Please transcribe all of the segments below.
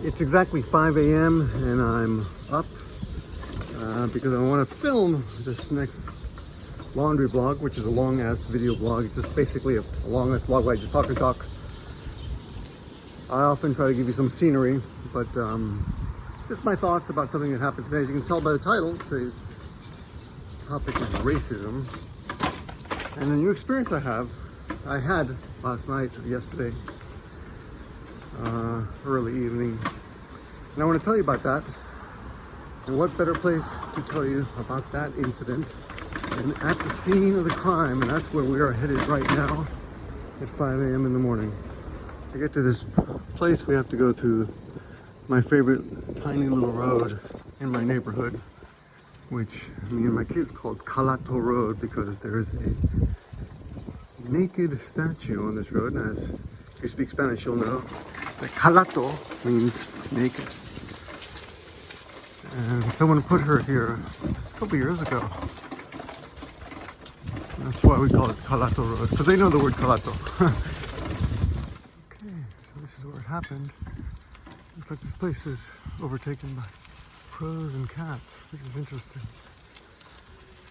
It's exactly 5 a.m. and I'm up because I want to film this next laundry vlog, which is a long-ass video vlog. It's just basically a long-ass vlog where I just talk and talk. I often try to give you some scenery, but just my thoughts about something that happened today. As you can tell by the title, today's topic is racism. And a new experience I had last night, or yesterday, early evening. And I want to tell you about that. And what better place to tell you about that incident than at the scene of the crime. And that's where we are headed right now at 5 a.m. in the morning. To get to this place, we have to go through my favorite tiny little road in my neighborhood, which me and my kids called Kalakaua Road because there is a naked statue on this road. And as if you speak Spanish, you'll know that Kalato means naked. And someone put her here a couple years ago. That's why we call it Kalakaua Road, because they know the word Kalato. Okay, so this is where it happened. Looks like this place is overtaken by crows and cats, which is interesting.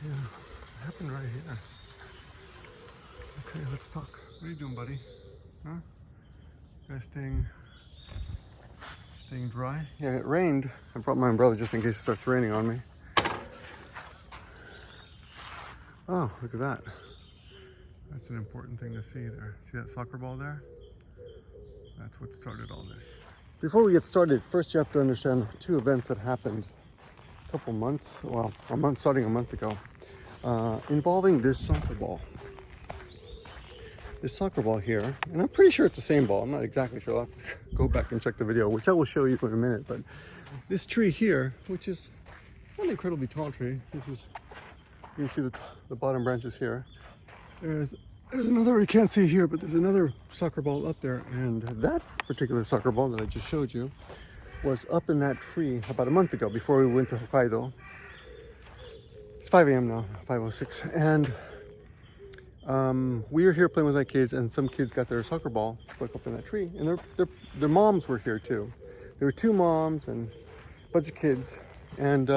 Yeah, it happened right here. Okay, let's talk. What are you doing, buddy? Huh? You guys staying dry? Yeah, it rained. I brought my umbrella just in case it starts raining on me. Oh, look at that. That's an important thing to see there. See that soccer ball there? That's what started all this. Before we get started, first you have to understand two events that happened a couple months, well, starting a month ago, involving this soccer ball. This soccer ball here, and I'm pretty sure it's the same ball. I'm not exactly sure. I'll have to go back and check the video, which I will show you in a minute. But this tree here, which is not an incredibly tall tree, this is, you can see the bottom branches here. There's another, you can't see here, but there's another soccer ball up there. And that particular soccer ball that I just showed you was up in that tree about a month ago before we went to Hokkaido. It's 5 a.m. now, 5:06. And we were here playing with my kids, and some kids got their soccer ball stuck up in that tree. And their moms were here too. There were two moms and a bunch of kids. And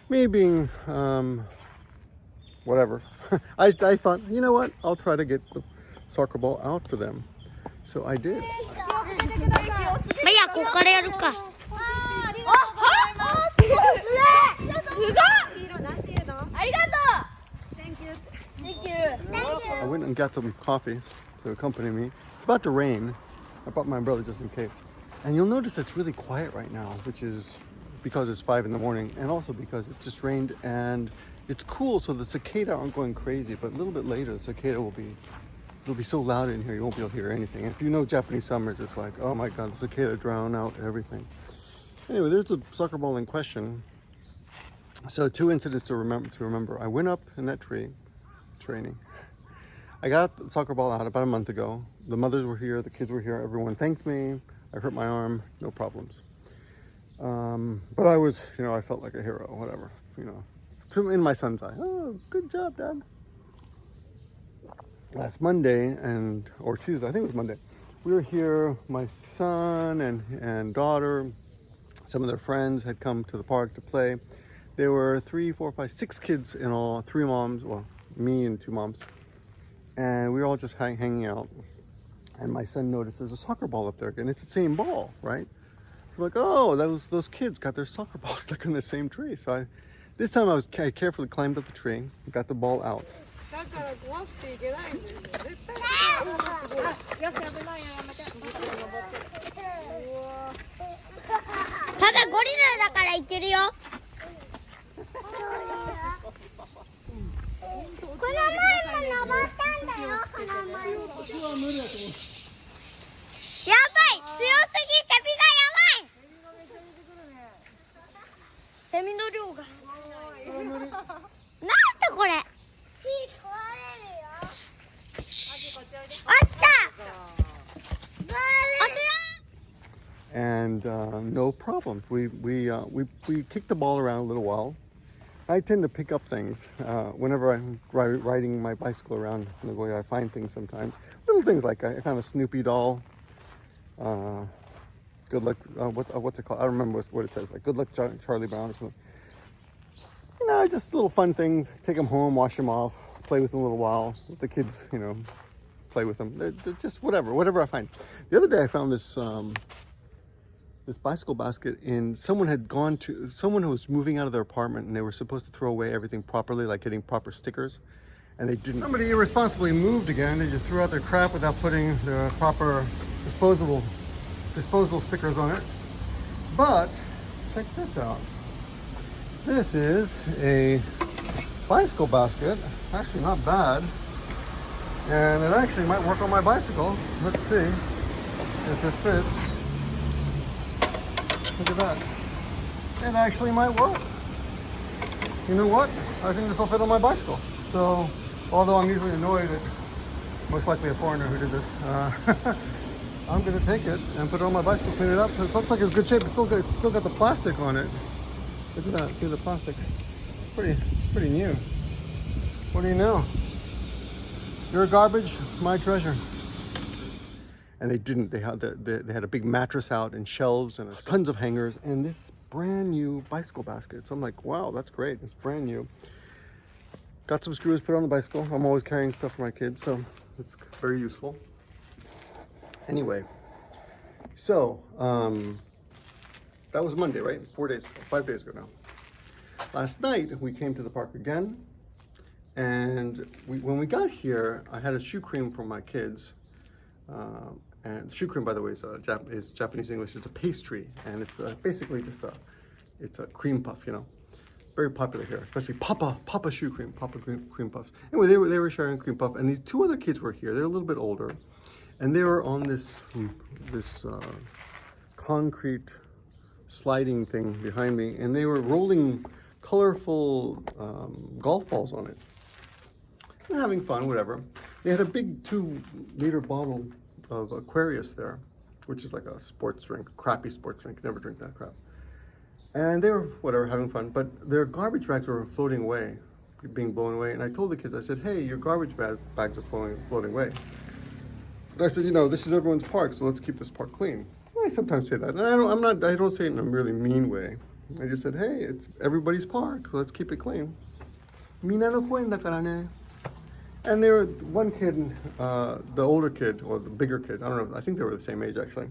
me being whatever, I thought, you know what? I'll try to get the soccer ball out for them. So I did. I went and got some coffees to accompany me. It's about to rain. I brought my umbrella just in case. And you'll notice it's really quiet right now, which is because it's 5 in the morning, and also because it just rained and it's cool, so the cicada aren't going crazy. But a little bit later, the cicada it'll be so loud in here you won't be able to hear anything. And if you know Japanese summers, it's like, oh my god, the cicada drown out everything. Anyway, there's the soccer ball in question. So two incidents to remember. I went up in that tree. It's raining. I got the soccer ball out about a month ago. The mothers were here, the kids were here, everyone thanked me. I hurt my arm, no problems. But I was, I felt like a hero, whatever, in my son's eye. Oh, good job, Dad. Last Monday or Tuesday, I think it was Monday, we were here, my son and daughter, some of their friends had come to the park to play. There were 3, 4, 5, 6 kids in all, 3 moms, well, me and 2 moms. And we were all just hanging out. And my son noticed there's a soccer ball up there again. It's the same ball, right? So I'm like, oh, those kids got their soccer ball stuck in the same tree. So this time I carefully climbed up the tree and got the ball out. And no problem. We kicked the ball around a little while. I tend to pick up things whenever I'm riding my bicycle around Nagoya. I find things sometimes, little things like I found a Snoopy doll. Good luck. What's it called? I don't remember what it says. Like good luck, Charlie Brown or something. You know, just little fun things. Take them home, wash them off, play with them a little while. Let the kids, you know, play with them. They're just whatever I find. The other day I found this this bicycle basket in someone who was moving out of their apartment, and they were supposed to throw away everything properly, like getting proper stickers, and they didn't. Somebody irresponsibly moved again. They just threw out their crap without putting the proper disposal stickers on it. But check this out. This is a bicycle basket. Actually not bad. And it actually might work on my bicycle. Let's see if it fits. Look at that. It actually might work. You know what? I think this will fit on my bicycle. So, although I'm usually annoyed at most likely a foreigner who did this, I'm going to take it and put it on my bicycle, clean it up. It looks like it's good shape. It's still got the plastic on it. Look at that. See the plastic? It's pretty new. What do you know? Your garbage, my treasure. And they didn't. They had a big mattress out and shelves and tons of hangers and this brand new bicycle basket. So I'm like, wow, that's great. It's brand new. Got some screws put on the bicycle. I'm always carrying stuff for my kids, so it's very useful. Anyway, so that was Monday, right? 5 days ago now. Last night we came to the park again, and when we got here, I had a shoe cream for my kids. And shoe cream, by the way, is Japanese English. It's a pastry, and it's basically just it's a cream puff, you know. Very popular here, especially Papa shoe cream, Papa cream puffs. Anyway, they were sharing cream puff, and these two other kids were here. They're a little bit older. And they were on this concrete sliding thing behind me, and they were rolling colorful golf balls on it. And having fun, whatever. They had a big 2-liter bottle of Aquarius there, which is like a sports drink, crappy sports drink. Never drink that crap. And they were, whatever, having fun. But their garbage bags were floating away, being blown away. And I told the kids, I said, hey, your garbage bags are floating away. I said, you know, this is everyone's park, so let's keep this park clean. I sometimes say that. And I don't say it in a really mean way. I just said, hey, it's everybody's park, so let's keep it clean. Mina no cuenta karane. And they were, one kid, the older kid, or the bigger kid, I don't know, I think they were the same age actually.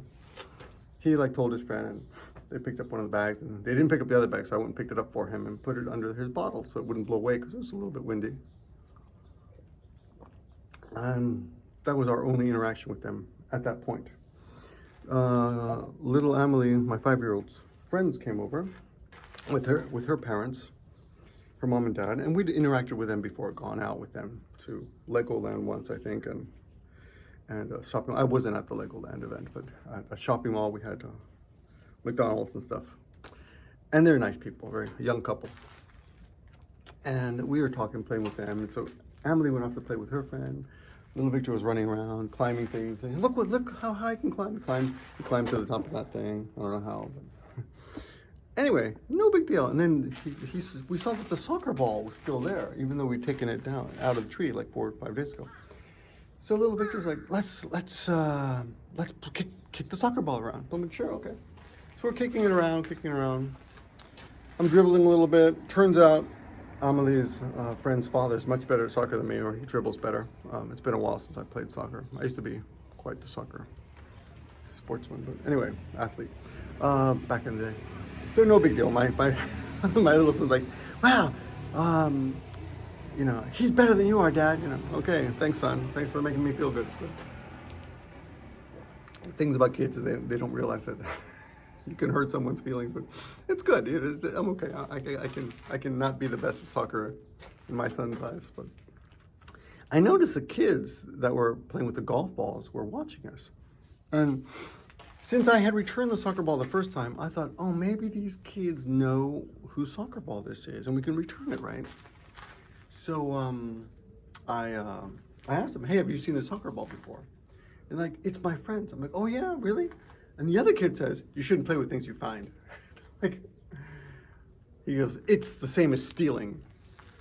He like told his friend, and they picked up one of the bags, and they didn't pick up the other bag, so I went and picked it up for him and put it under his bottle so it wouldn't blow away because it was a little bit windy. And that was our only interaction with them at that point. Little Emily, my 5-year-old's friends came over with her parents, her mom and dad, and we'd interacted with them before, gone out with them to Legoland once, I think, and shopping. I wasn't at the Legoland event, but at a shopping mall we had McDonald's and stuff. And they're nice people, very young couple. And we were talking, playing with them, and so Emily went off to play with her friend. Little Victor was running around, climbing things. Saying, look how high I can climb. He climbed to the top of that thing. I don't know how. But anyway, no big deal. And then we saw that the soccer ball was still there, even though we'd taken it down out of the tree like 4 or 5 days ago. So little Victor's like, let's kick the soccer ball around. I'm like, sure, okay. So we're kicking it around. I'm dribbling a little bit. Turns out Amelie's friend's father is much better at soccer than me, or he dribbles better. It's been a while since I played soccer. I used to be quite the soccer sportsman, but anyway, athlete, back in the day. So no big deal. My little son's like, wow, you know, he's better than you are, Dad. You know, okay, thanks, son. Thanks for making me feel good. But things about kids, they don't realize that you can hurt someone's feelings, but it's good. I'm okay. I can not be the best at soccer in my son's eyes, but I noticed the kids that were playing with the golf balls were watching us. And since I had returned the soccer ball the first time, I thought, oh, maybe these kids know whose soccer ball this is, and we can return it, right? So I asked them, hey, have you seen this soccer ball before? And like, it's my friend's. I'm like, oh yeah, really? And the other kid says, you shouldn't play with things you find. Like, he goes, it's the same as stealing.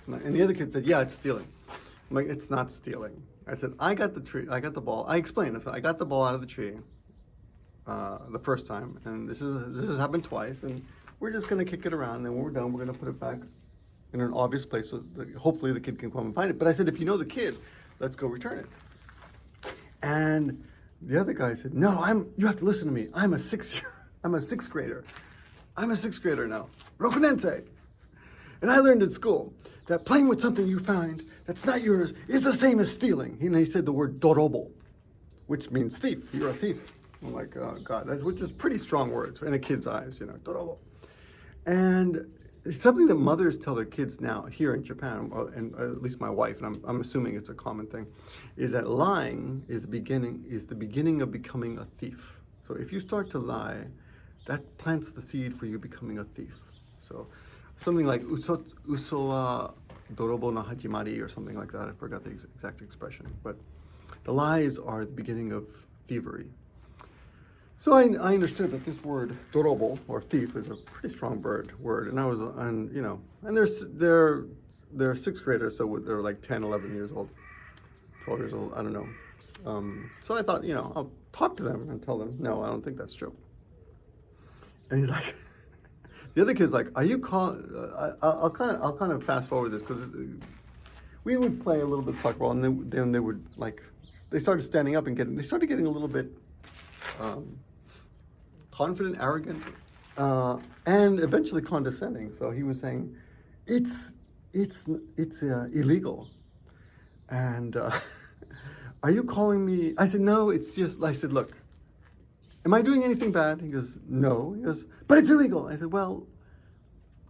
And the other kid said, yeah, it's stealing. I'm like, it's not stealing. I said, I got the ball. I explained, I got the ball out of the tree. the first time, and this has happened twice, and we're just gonna kick it around. And then when we're done, we're gonna put it back in an obvious place so that hopefully the kid can come and find it. But I said, if you know the kid, let's go return it. And the other guy said, no, you have to listen to me. I'm a sixth grader. I'm a sixth grader now. Rokunensei. And I learned in school that playing with something you find that's not yours is the same as stealing. And he said the word dorobo, which means thief. You're a thief. I'm like, oh God, which is pretty strong words in a kid's eyes, dorobo. And it's something that mothers tell their kids now here in Japan, and at least my wife, and I'm assuming it's a common thing, is that lying is the beginning of becoming a thief. So if you start to lie, that plants the seed for you becoming a thief. So something like uso wa dorobo no hajimari or something like that. I forgot the exact expression, but the lies are the beginning of thievery. So I understood that this word dorobo or thief is a pretty strong word, and I was and they're sixth graders, so they're like 10, 11 years old, 12 years old. I don't know. So I thought, I'll talk to them and tell them, no, I don't think that's true. And he's like, the other kid's like, are you I'll kind of fast forward this because we would play a little bit of soccer ball, and then they would they started standing up and they started getting a little bit confident, arrogant, and eventually condescending. So he was saying, it's illegal. And are you calling me? I said, no, it's just, I said, look, am I doing anything bad? He goes, no. He goes, but it's illegal. I said, well,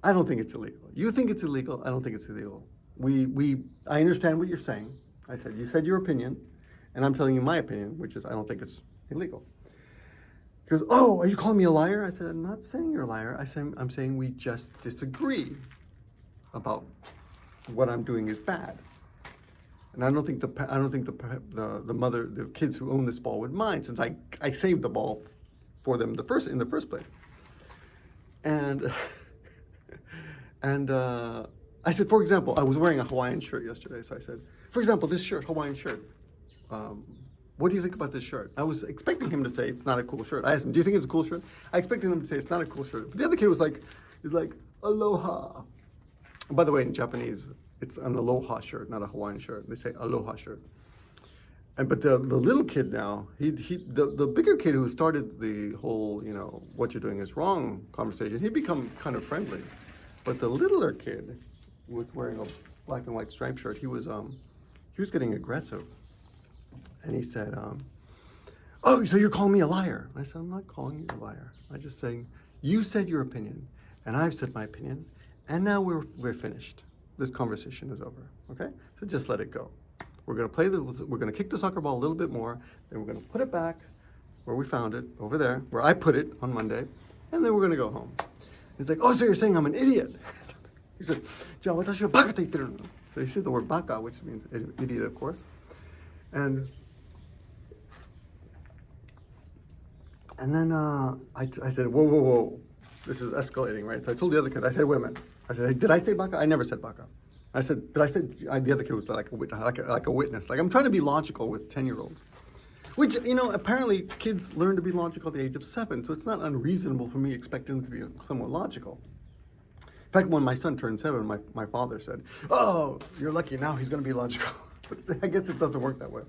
I don't think it's illegal. You think it's illegal? I don't think it's illegal. I understand what you're saying. I said, you said your opinion, and I'm telling you my opinion, which is I don't think it's illegal. He goes, oh, are you calling me a liar? I said, I'm not saying you're a liar. I'm saying we just disagree about what I'm doing is bad. And I don't think the kids who own this ball would mind, since I saved the ball for them in the first place. And I said, for example, I was wearing a Hawaiian shirt yesterday, so I said, for example, this shirt, Hawaiian shirt. What do you think about this shirt? I was expecting him to say it's not a cool shirt. I asked him, do you think it's a cool shirt? I expected him to say it's not a cool shirt. But the other kid was like, aloha. And by the way, in Japanese, it's an aloha shirt, not a Hawaiian shirt. They say aloha shirt. But the little kid now, the bigger kid who started the whole, what you're doing is wrong conversation, he'd become kind of friendly. But the littler kid who was wearing a black and white striped shirt, he was getting aggressive. And he said, oh, so you're calling me a liar? I said, I'm not calling you a liar. I'm just saying, you said your opinion, and I've said my opinion, and now we're finished. This conversation is over, okay? So just let it go. We're gonna kick the soccer ball a little bit more, then we're gonna put it back where we found it, over there, where I put it on Monday, and then we're gonna go home. He's like, oh, so you're saying I'm an idiot? He said, ja, watashi wa baka te itteru no. So he said the word baka, which means idiot, of course. And then I said, whoa, this is escalating, right? So I told the other kid, I said, wait a minute. I said, hey, did I say baka? I never said baka. I said, did I say, the other kid was like a witness. Like, I'm trying to be logical with 10-year-olds. Which, apparently kids learn to be logical at the age of 7, so it's not unreasonable for me to expect them to be somewhat logical. In fact, when my son turned 7, my father said, oh, you're lucky now he's going to be logical. But I guess it doesn't work that way.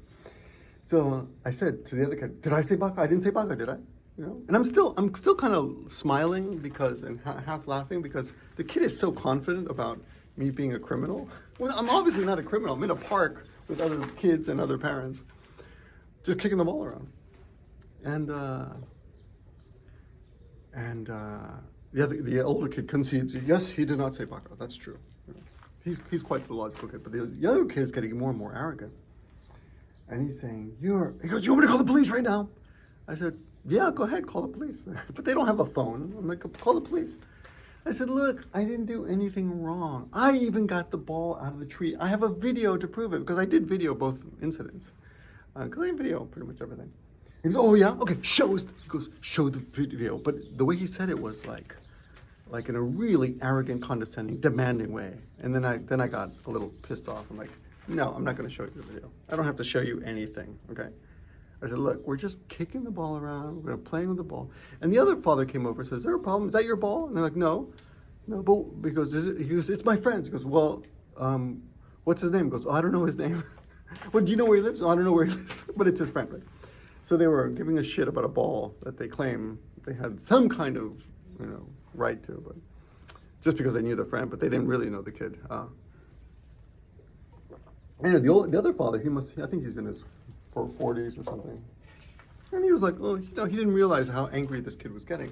So I said to the other kid, did I say baka? I didn't say baka, did I? And I'm still kind of smiling and half laughing because the kid is so confident about me being a criminal. Well, I'm obviously not a criminal. I'm in a park with other kids and other parents, just kicking the ball around. And the older kid concedes, yes, he did not say baka. That's true. He's quite the logical kid, but the other kid is getting more and more arrogant. And he's saying, he goes, you want me to call the police right now? I said, yeah, go ahead, call the police. But they don't have a phone. I'm like, call the police. I said, look, I didn't do anything wrong. I even got the ball out of the tree. I have a video to prove it, because I did video both incidents. Because I video pretty much everything. He goes, oh yeah? Okay, show the video. But the way he said it was like in a really arrogant, condescending, demanding way. And then I got a little pissed off. I'm like, no, I'm not going to show you the video. I don't have to show you anything, okay? I said, look, we're just kicking the ball around. We're playing with the ball. And the other father came over and said, is there a problem? Is that your ball? And they're like, no. No, but because he goes, it's my friend's. He goes, well, what's his name? He goes, oh, I don't know his name. Well, do you know where he lives? Oh, I don't know where he lives, but it's his friend. Right? So they were giving a shit about a ball that they claim they had some kind of, right to, but just because they knew the friend, but they didn't really know the kid. The other father, I think he's in his 40s or something. And he was like, well, he didn't realize how angry this kid was getting.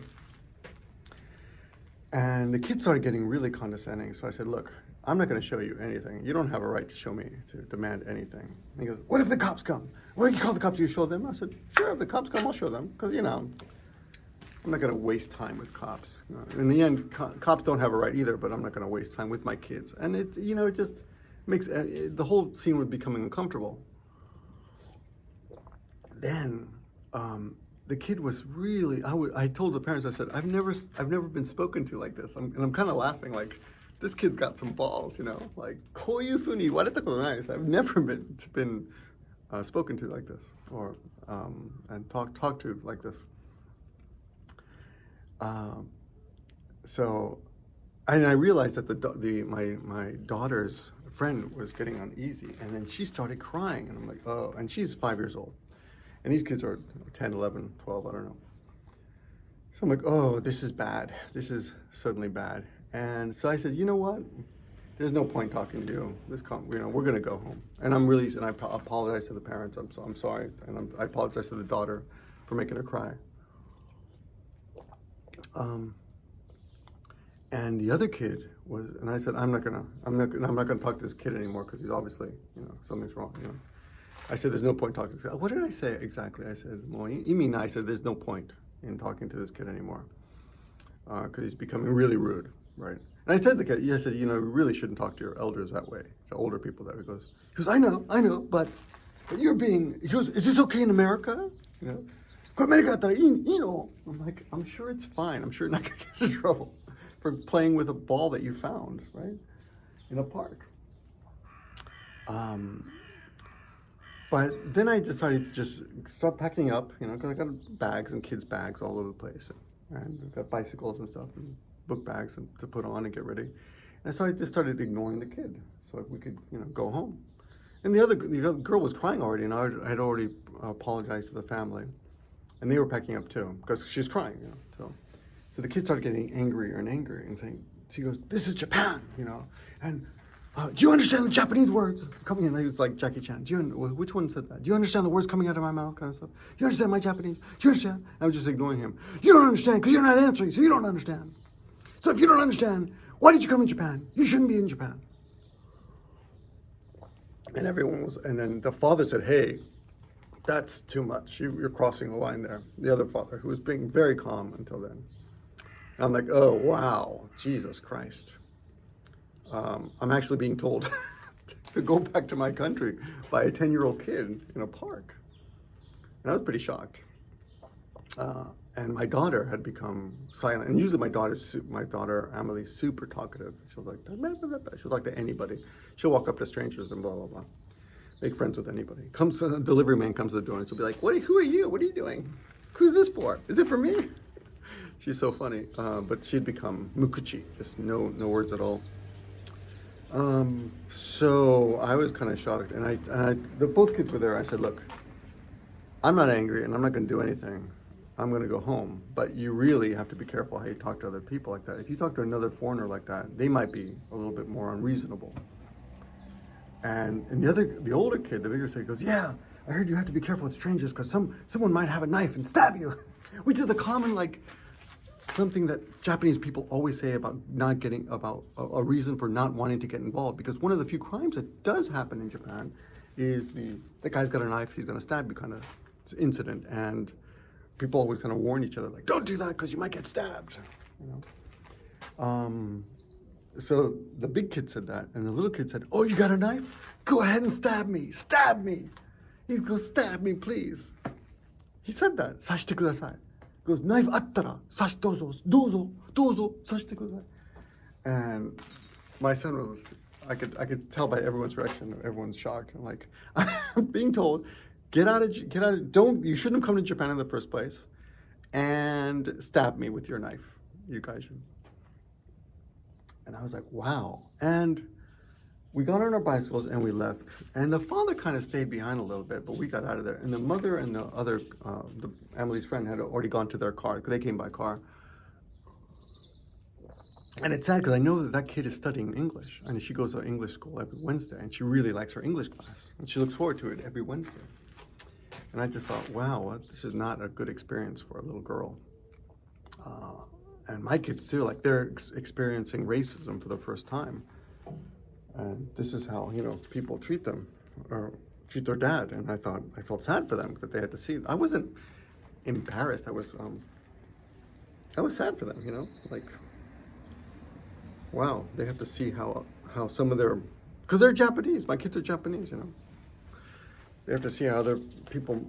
And the kid started getting really condescending. So I said, look, I'm not going to show you anything. You don't have a right to show me, to demand anything. And he goes, what if the cops come? Well, you call the cops, you show them? I said, sure, if the cops come, I'll show them. Because, I'm not going to waste time with cops. In the end, cops don't have a right either, but I'm not going to waste time with my kids. And it just makes, the whole scene was becoming uncomfortable. Then, the kid was really, I told the parents, I said, I've never been spoken to like this. And I'm kind of laughing, like, this kid's got some balls, like, koyufuni warettakoto nai desu. I've never been spoken to like this, or and talked to like this. So, and I realized that my daughter's friend was getting uneasy, and then she started crying, and I'm like, oh, and she's 5 years old. And these kids are 10, 11, 12, I don't know. So I'm like, oh, this is bad. This is suddenly bad. And so I said, you know what? There's no point talking to you. We're going to go home. And I apologize to the parents. I'm sorry. And I apologize to the daughter for making her cry. And the other kid and I said, I'm not gonna talk to this kid anymore because he's obviously, something's wrong, I said, there's no point talking to this kid. What did I say exactly? I said, I said, there's no point in talking to this kid anymore because he's becoming really rude, right? And I said to the kid, I said, you really shouldn't talk to your elders that way, to older people that way. He goes, I know, but you're being, he goes, is this okay in America? I'm like, I'm sure it's fine. I'm sure you're not going to get in trouble for playing with a ball that you found, right, in a park. But then I decided to just start packing up, because I got bags and kids' bags all over the place. And I've got bicycles and stuff and book bags to put on and get ready. And so I just started ignoring the kid so we could, go home. And the other girl was crying already, and I had already apologized to the family. And they were packing up too, because she's crying, So the kid started getting angrier and angrier and saying, she goes, this is Japan, and do you understand the Japanese words coming in? He was like Jackie Chan. Which one said that? Do you understand the words coming out of my mouth, kind of stuff? Do you understand my Japanese? Do you understand? I was just ignoring him. You don't understand because you're not answering, so you don't understand. So if you don't understand, why did you come in Japan? You shouldn't be in Japan. And and then the father said, hey, that's too much. You're crossing the line there. The other father, who was being very calm until then. And I'm like, oh, wow, Jesus Christ. I'm actually being told to go back to my country by a 10-year-old kid in a park. And I was pretty shocked. And my daughter had become silent. And usually my daughter, Amelie's super talkative. She'll like, she'll talk to anybody. She'll walk up to strangers and blah, blah, blah. Make friends with anybody. A delivery man comes to the door and she'll be like, who are you? What are you doing? Who's this for? Is it for me? She's so funny. But she'd become mukuchi, just no words at all. So I was kind of shocked, and both kids were there. I said, look, I'm not angry and I'm not going to do anything. I'm going to go home, but you really have to be careful how you talk to other people like that. If you talk to another foreigner like that, they might be a little bit more unreasonable. And the older kid, the bigger kid, goes, yeah, I heard you have to be careful with strangers because someone might have a knife and stab you, which is a common, something that Japanese people always say about not getting, about a reason for not wanting to get involved. Because one of the few crimes that does happen in Japan is the guy's got a knife, he's going to stab you kind of incident. And people always kind of warn each other, like, don't do that because you might get stabbed. So the big kid said that, and the little kid said, oh, you got a knife? Go ahead and stab me. Stab me. He goes, stab me, please. He said that. Sashite kudasai. He goes, knife attara, sash dozo, sashite kudasai. And my son was, I could tell by everyone's reaction, everyone's shocked. I'm like, I'm being told, you shouldn't have come to Japan in the first place and stab me with your knife, you guys. And I was like, wow. And we got on our bicycles and we left. And the father kind of stayed behind a little bit, but we got out of there. And the mother and the other, Emily's friend, had already gone to their car, because they came by car. And it's sad because I know that kid is studying English, and she goes to English school every Wednesday, and she really likes her English class, and she looks forward to it every Wednesday. And I just thought, wow, this is not a good experience for a little girl. And my kids too, like they're experiencing racism for the first time. And this is how, people treat them, or treat their dad. And I felt sad for them that they had to see it. I wasn't embarrassed. I was sad for them, like, wow, they have to see how some of their, because they're Japanese, my kids are Japanese, They have to see how other people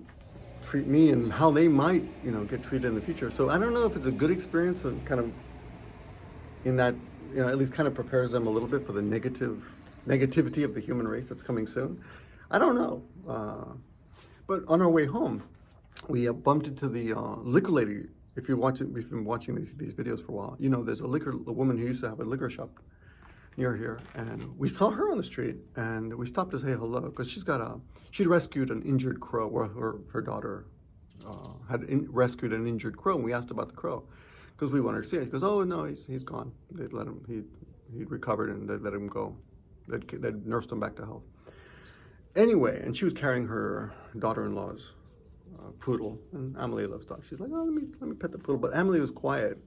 treat me and how they might, get treated in the future. So I don't know if it's a good experience and kind of in that, at least kind of prepares them a little bit for the negativity of the human race that's coming soon. I don't know. But on our way home, we bumped into the liquor lady. If you've been watching these videos for a while, there's a woman who used to have a liquor shop near here, and we saw her on the street, and we stopped to say hello because she'd rescued an injured crow, or her daughter had rescued an injured crow, and we asked about the crow because we wanted to see it. She goes, "Oh no, he's gone. They'd let him. He'd recovered, and they'd let him go. They'd nursed him back to health." Anyway, and she was carrying her daughter-in-law's poodle, and Emily loves dogs. She's like, "Oh, let me pet the poodle," but Emily was quiet,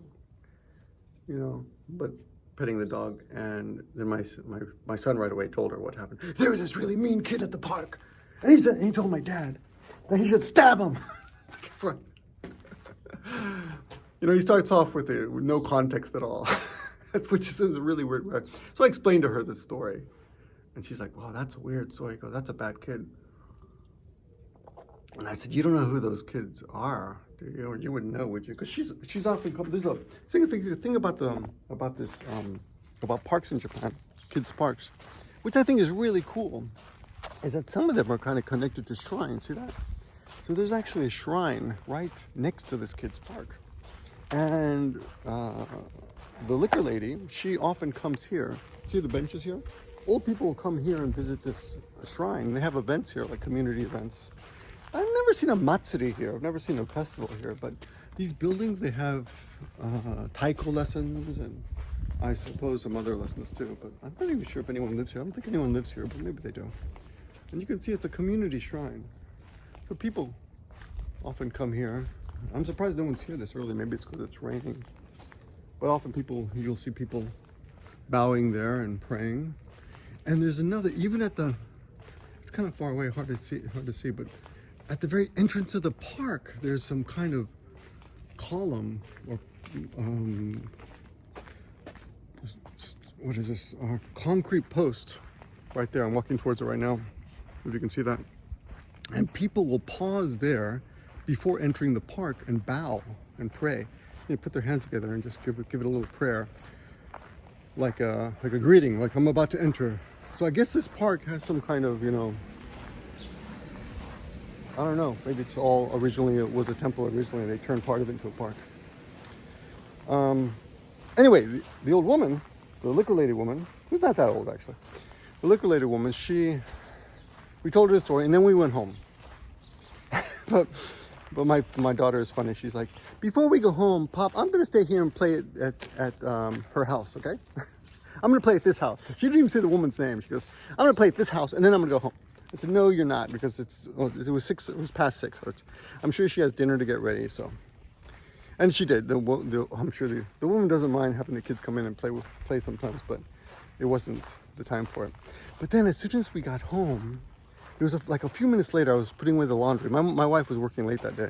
but petting the dog. And then my son right away told her what happened. There was this really mean kid at the park, and he told my dad that he should stab him. He starts off with no context at all, which is a really weird way. So I explained to her the story, and she's like, "Wow, that's a weird story." I go, "That's a bad kid." And I said, "You don't know who those kids are, do you? Or you wouldn't know, would you?" Because she's often come. There's a thing about parks in Japan, kids' parks, which I think is really cool, is that some of them are kind of connected to shrines. See that? So there's actually a shrine right next to this kids' park, and the liquor lady, she often comes here. See the benches here? Old people will come here and visit this shrine. They have events here, like community events. I've never seen a matsuri here. I've never seen a festival here, but these buildings, they have taiko lessons and I suppose some other lessons too, but I'm not even sure if anyone lives here. I don't think anyone lives here, but maybe they do. And you can see it's a community shrine. So people often come here. I'm surprised no one's here this early. Maybe it's because it's raining. But often you'll see people bowing there and praying. And there's another, even at it's kind of far away, hard to see, but at the very entrance of the park, there's some kind of column or what is this? Concrete post right there. I'm walking towards it right now, if you can see that. And people will pause there before entering the park and bow and pray. Put their hands together and just give it a little prayer, like a greeting, like I'm about to enter. So I guess this park has some kind of, I don't know, maybe it's all originally, it was a temple originally, and they turned part of it into a park. Anyway, the old woman, the liquor lady woman, who's not that old actually, the liquor lady woman, we told her the story and then we went home. but my daughter is funny. She's like, "Before we go home, Pop, I'm going to stay here and play at her house, okay? I'm going to play at this house." She didn't even say the woman's name. She goes, "I'm going to play at this house and then I'm going to go home." I said, "No, you're not, because it was past 6. So I'm sure she has dinner to get ready." So, and she did. I'm sure the woman doesn't mind having the kids come in and play sometimes, but it wasn't the time for it. But then as soon as we got home, it was like a few minutes later, I was putting away the laundry. My wife was working late that day,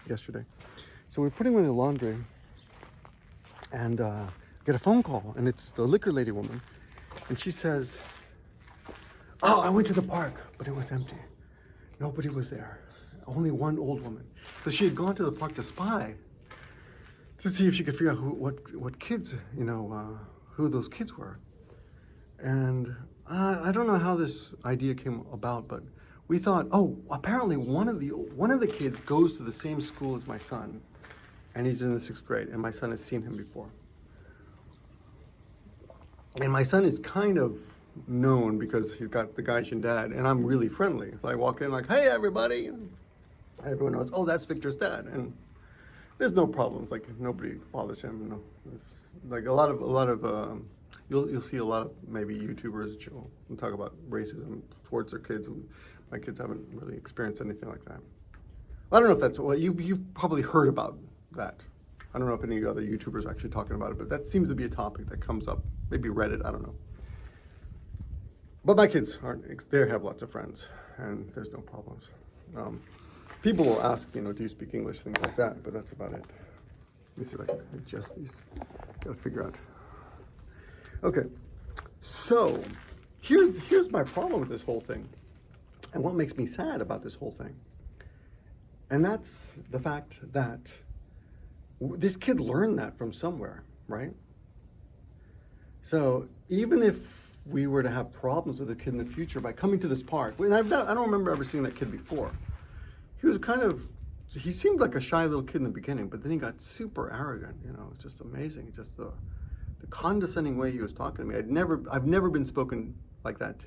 yesterday. So we're putting away the laundry and get a phone call, and it's the liquor lady woman. And she says, "Oh, I went to the park, but it was empty. Nobody was there. Only one old woman." So she had gone to the park to spy, to see if she could figure out what kids, who those kids were. And I don't know how this idea came about, but we thought, oh, apparently one of the kids goes to the same school as my son, and he's in the 6th grade, and my son has seen him before. And my son is kind of known because he's got the Gaijin dad, and I'm really friendly. So I walk in like, hey, everybody. And everyone knows, oh, that's Victor's dad. And there's no problems. Like, nobody bothers him. No. Like, a lot of you'll see a lot of maybe YouTubers will talk about racism towards their kids. And my kids haven't really experienced anything like that. I don't know if that's, well, you've probably heard about that. I don't know if any other YouTubers are actually talking about it, but that seems to be a topic that comes up. Maybe Reddit, I don't know. But my kids they have lots of friends, and there's no problems. People will ask, do you speak English, things like that, but that's about it. Let me see if I can adjust these. Gotta figure out. Okay, so here's my problem with this whole thing, and what makes me sad about this whole thing. And that's the fact that this kid learned that from somewhere, right? So even if we were to have problems with a kid in the future by coming to this park, and I don't remember ever seeing that kid before. He seemed like a shy little kid in the beginning, but then he got super arrogant. It's just amazing. Just the condescending way he was talking to me. I've never been spoken like that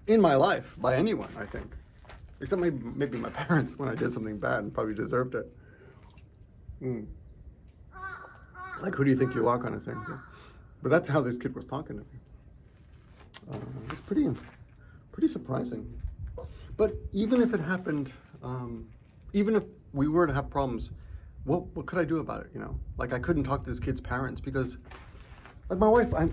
in my life by anyone, I think. Except maybe my parents when I did something bad and probably deserved it. Like, who do you think you are kind of thing. But that's how this kid was talking to me. It's pretty surprising. But even if it happened, even if we were to have problems, what could I do about it, Like, I couldn't talk to this kid's parents because, like, my wife, I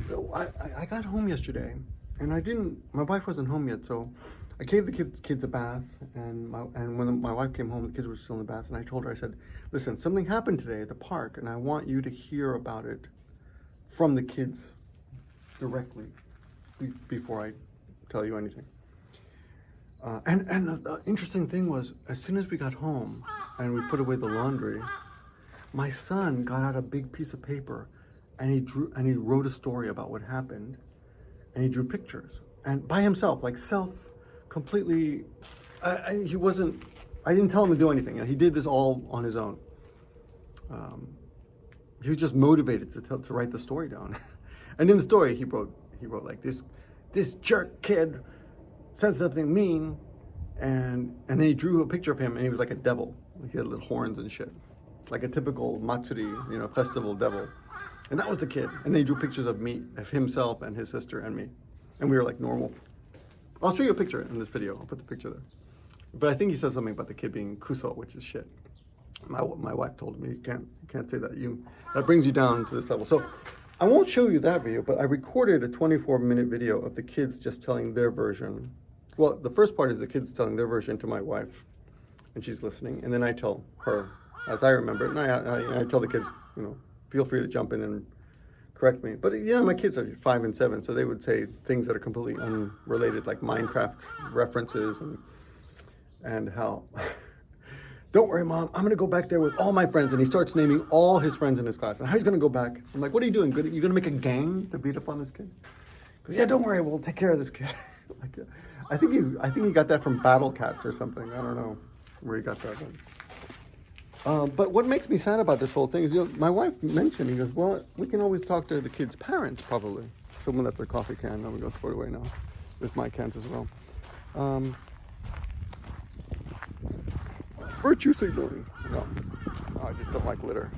got home yesterday, and my wife wasn't home yet, so I gave the kids a bath, and when my wife came home, the kids were still in the bath, and I told her, I said, listen, something happened today at the park, and I want you to hear about it from the kids directly before I tell you anything. And the interesting thing was, as soon as we got home and we put away the laundry, my son got out a big piece of paper and he wrote a story about what happened, and he drew pictures, and by himself, like completely. I didn't tell him to do anything, and he did this all on his own. He was just motivated to write the story down. And in the story, he wrote like this jerk kid said something mean, and then he drew a picture of him, and he was like a devil. He had little horns and shit, like a typical Matsuri, festival devil. And that was the kid. And then he drew pictures of me, of himself and his sister and me, and we were like normal. I'll show you a picture in this video. I'll put the picture there. But I think he said something about the kid being kuso, which is shit. My wife told me you can't say that. That brings you down to this level. So I won't show you that video, but I recorded a 24-minute video of the kids just telling their version. Well, the first part is the kids telling their version to my wife, and she's listening, and then I tell her as I remember it, and I tell the kids, feel free to jump in and correct me. But my kids are 5 and 7, so they would say things that are completely unrelated, like Minecraft references and how. Don't worry, Mom, I'm going to go back there with all my friends. And he starts naming all his friends in his class. And how he's going to go back. I'm like, what are you doing? You going to make a gang to beat up on this kid? He goes, yeah, don't worry, we'll take care of this kid. I think he got that from Battle Cats or something. I don't know where he got that one. But what makes me sad about this whole thing is, my wife mentioned, he goes, well, we can always talk to the kids' parents, probably. Someone left their coffee can. I'm going to throw it away now with my cans as well. Virtue signaling. No, I just don't like litter.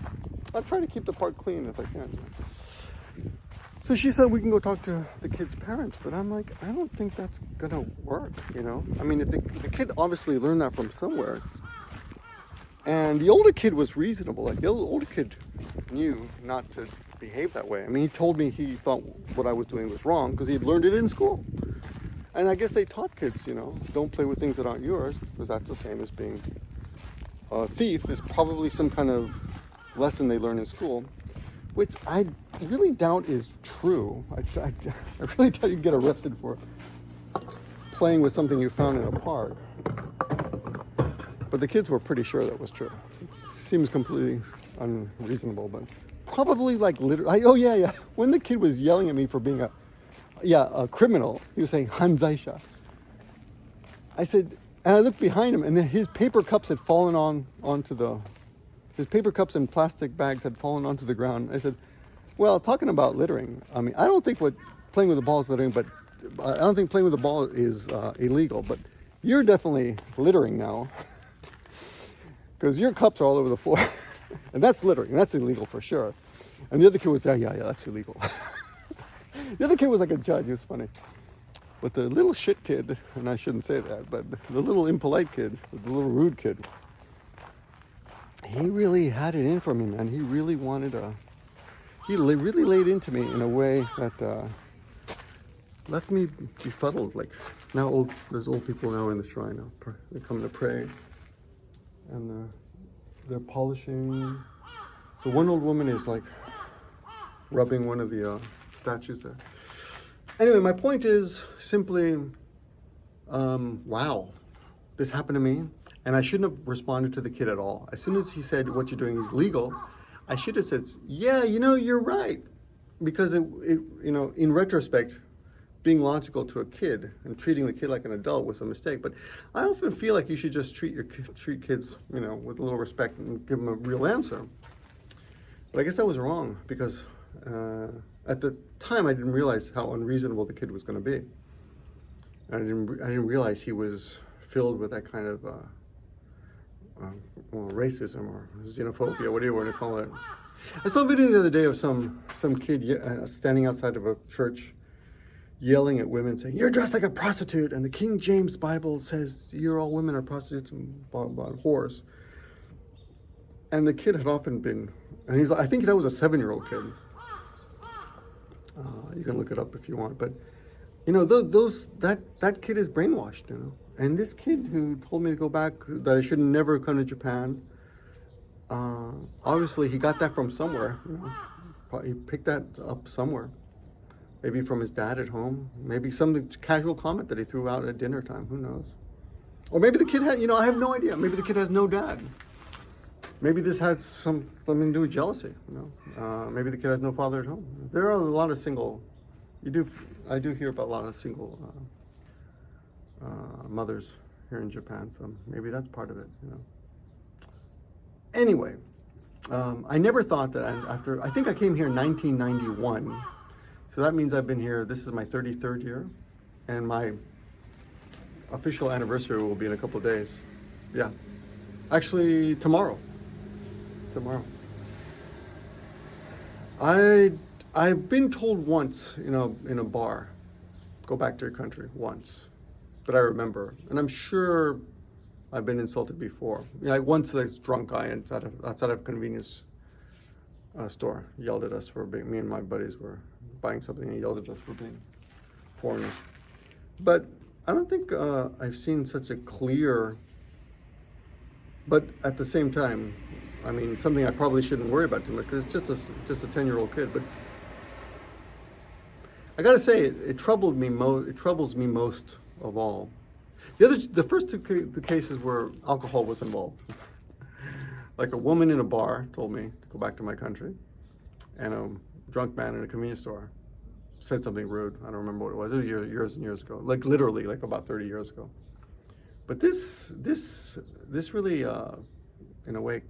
I'll try to keep the park clean if I can. So she said we can go talk to the kid's parents, but I'm like, I don't think that's gonna work, I mean, if the kid obviously learned that from somewhere. And the older kid was reasonable. Like, the older kid knew not to behave that way. I mean, he told me he thought what I was doing was wrong because he had learned it in school. And I guess they taught kids, don't play with things that aren't yours, because that's the same as being a thief. Is probably some kind of lesson they learn in school, which I really doubt is true. I really doubt you get arrested for playing with something you found in a park. But the kids were pretty sure that was true. It seems completely unreasonable, but probably like literally. Oh yeah. When the kid was yelling at me for being a criminal, he was saying hanzaisha, I said, and I looked behind him, and then his paper cups had fallen his paper cups and plastic bags had fallen onto the ground. I said, well, talking about littering, I mean, I don't think playing with the ball is littering, but I don't think playing with the ball is illegal, but you're definitely littering now because your cups are all over the floor. And that's littering. That's illegal for sure. And the other kid was, yeah, that's illegal. The other kid was like a judge. It was funny. But the little shit kid, and I shouldn't say that, but the little impolite kid, the little rude kid, he really had it in for me, man. He really really laid into me in a way that left me befuddled. Like, now there's old people now in the shrine now. They're coming to pray, and they're polishing. So one old woman is like rubbing one of the statues there. Anyway, my point is simply, wow, this happened to me, and I shouldn't have responded to the kid at all. As soon as he said, what you're doing is legal, I should have said, yeah, you're right. Because in retrospect, being logical to a kid and treating the kid like an adult was a mistake. But I often feel like you should just treat kids, with a little respect and give them a real answer. But I guess I was wrong because at the time I didn't realize how unreasonable the kid was going to be. And I didn't realize he was filled with that kind of racism or xenophobia, whatever you want to call it. I saw a video the other day of some kid standing outside of a church yelling at women saying, you're dressed like a prostitute, and the King James Bible says all women are prostitutes and blah, blah, whores. And the kid had often been, and I think that was a 7-year-old kid. You can look it up if you want, but that kid is brainwashed, And this kid who told me to go back, that I should never come to Japan, obviously he got that from somewhere. He picked that up somewhere. Maybe from his dad at home. Maybe some casual comment that he threw out at dinner time. Who knows? Or maybe the kid had, I have no idea. Maybe the kid has no dad. Maybe this had something to do with jealousy. Maybe the kid has no father at home. There are a lot of I do hear about a lot of single mothers here in Japan. So maybe that's part of it. Anyway, I never thought that I think I came here in 1991. So that means I've been here, this is my 33rd year, and my official anniversary will be in a couple of days. Yeah. Actually, tomorrow. I've been told once, in a bar, go back to your country, once, that I remember. And I'm sure I've been insulted before. Once this drunk guy outside of a convenience store yelled at us for being, me and my buddies were buying something, and he yelled at us for being foreigners. But I don't think I've seen such a clear, but at the same time, something I probably shouldn't worry about too much because it's just a 10-year-old kid. But I gotta say, it troubles me most of all. The first two cases where alcohol was involved. Like a woman in a bar told me to go back to my country, and a drunk man in a convenience store said something rude. I don't remember what it was. It was years and years ago, like literally, like about 30 years ago. But this really, in a way,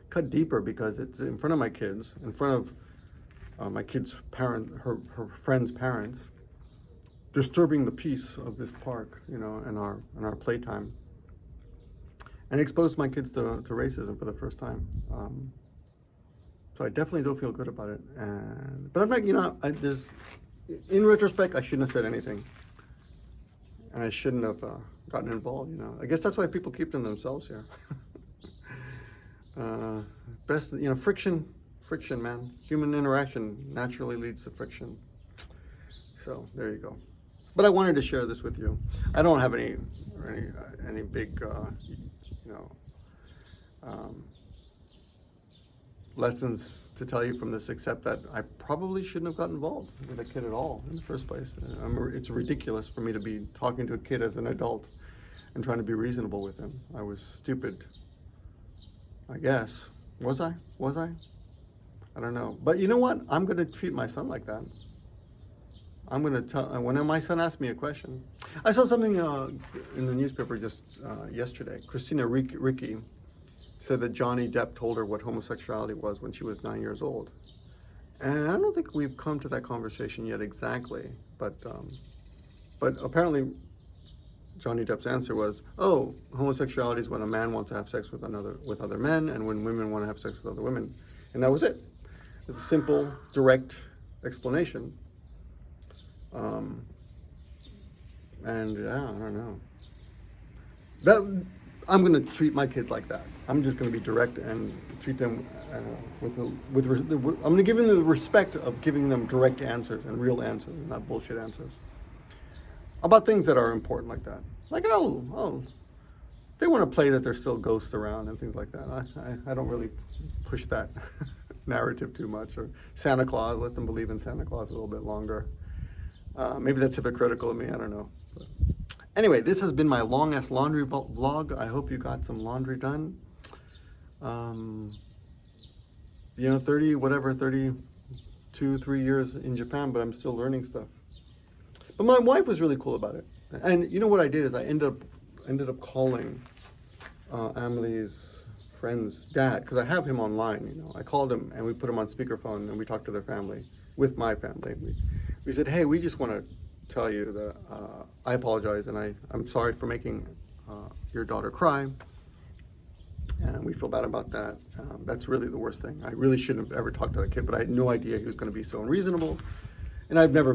cut deeper because it's in front of my kids, in front of my kid's her friend's parents, disturbing the peace of this park, and our playtime. And exposed my kids to racism for the first time. So I definitely don't feel good about it. But I'm not, in retrospect, I shouldn't have said anything. And I shouldn't have gotten involved, I guess that's why people keep to themselves here. Friction, man. Human interaction naturally leads to friction. So there you go. But I wanted to share this with you. I don't have any big, lessons to tell you from this, except that I probably shouldn't have got involved with a kid at all in the first place. It's ridiculous for me to be talking to a kid as an adult and trying to be reasonable with him. I was stupid, I guess. Was I? I don't know. But you know what? I'm going to treat my son like that. I'm going to tell, when my son asked me a question, I saw something in the newspaper just yesterday. Christina Ricci said that Johnny Depp told her what homosexuality was when she was 9 years old. And I don't think we've come to that conversation yet exactly, but apparently Johnny Depp's answer was, oh, homosexuality is when a man wants to have sex with other men, and when women want to have sex with other women. And that was it. It's a simple, direct explanation. And yeah, I don't know. I'm going to treat my kids like that. I'm just going to be direct and treat them I'm going to give them the respect of giving them direct answers and real answers, not bullshit answers. About things that are important like that. Like, oh, they want to play that there's still ghosts around and things like that. I don't really push that narrative too much. Or Santa Claus, let them believe in Santa Claus a little bit longer. Maybe that's hypocritical of me, I don't know. But anyway, this has been my long-ass laundry vlog. I hope you got some laundry done. 32, 3 years in Japan, but I'm still learning stuff. But my wife was really cool about it. And you know what I did is I ended up calling Amelie's friend's dad, because I have him online, you know. I called him and we put him on speakerphone and we talked to their family, with my family. We said, hey, we just want to tell you that I apologize and I'm sorry for making your daughter cry. And we feel bad about that. That's really the worst thing. I really shouldn't have ever talked to that kid, but I had no idea he was going to be so unreasonable. And I've never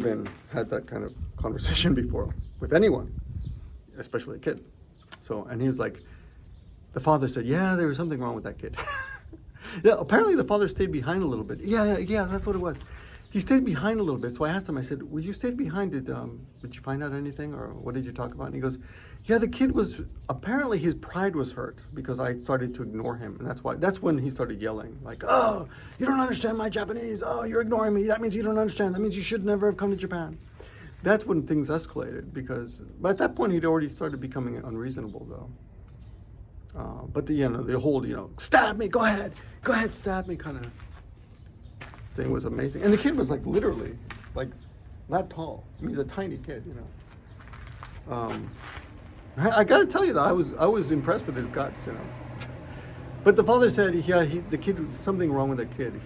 had that kind of conversation before with anyone, especially a kid. So, and he was like, the father said, yeah, there was something wrong with that kid. Yeah, apparently the father stayed behind a little bit. Yeah, that's what it was. He stayed behind a little bit. So I asked him, I said, well, you stayed behind, did you find out anything, or what did you talk about? And he goes, yeah, the kid apparently his pride was hurt because I started to ignore him. And that's when he started yelling, like, oh, you don't understand my Japanese. Oh, you're ignoring me. That means you don't understand. That means you should never have come to Japan. That's when things escalated, but at that point he'd already started becoming unreasonable though. But the whole, stab me, go ahead, stab me kind of thing was amazing. And the kid was like literally like that tall. I mean, he's a tiny kid, I gotta tell you though, I was impressed with his guts, But the father said, the kid, something wrong with the kid.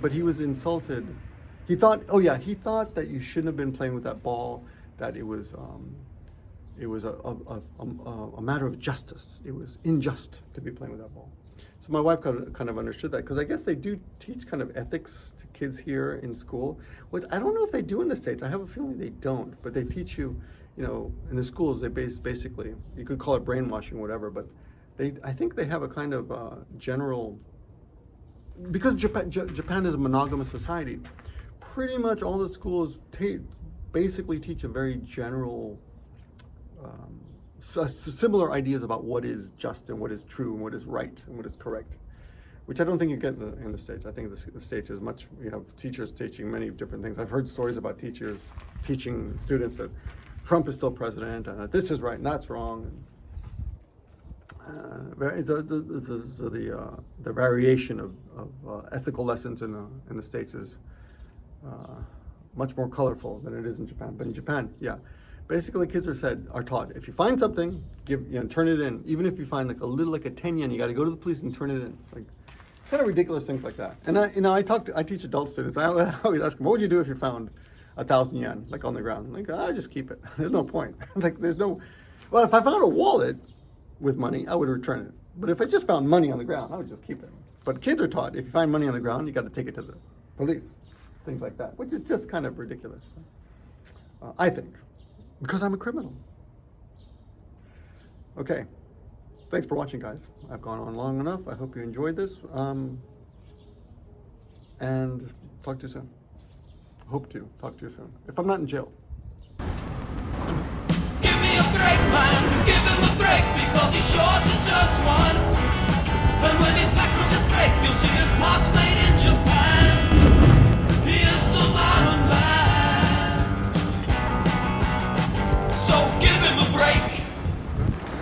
But he was insulted. He thought that you shouldn't have been playing with that ball. That it was a matter of justice. It was unjust to be playing with that ball. So my wife kind of understood that, because I guess they do teach kind of ethics to kids here in school, which I don't know if they do in the States. I have a feeling they don't, but they teach you, in the schools, they basically, you could call it brainwashing, whatever, but I think they have a kind of general, because Japan is a monogamous society, pretty much all the schools basically teach a very general, similar ideas about what is just and what is true and what is right and what is correct, which I don't think you get in the States. I think the States is much, you have teachers teaching many different things. I've heard stories about teachers teaching students that Trump is still president and that this is right and that's wrong. The variation of ethical lessons in the States is much more colorful than it is in Japan. But in Japan, basically kids are taught, if you find something, turn it in. Even if you find like a 10 yen, you got to go to the police and turn it in. Like kind of ridiculous things like that. And I teach adult students. I always ask them, what would you do if you found 1,000 yen like on the ground? Like, I just keep it. There's no point. Well, if I found a wallet with money, I would return it. But if I just found money on the ground, I would just keep it. But kids are taught, if you find money on the ground, you got to take it to the police. Things like that, which is just kind of ridiculous. I think. Because I'm a criminal. Okay. Thanks for watching, guys. I've gone on long enough. I hope you enjoyed this. And talk to you soon. Hope to talk to you soon. If I'm not in jail. Gimmeabreakman, give him a break because he sure deserves one. And when he's back from his break, you'll see his marks made.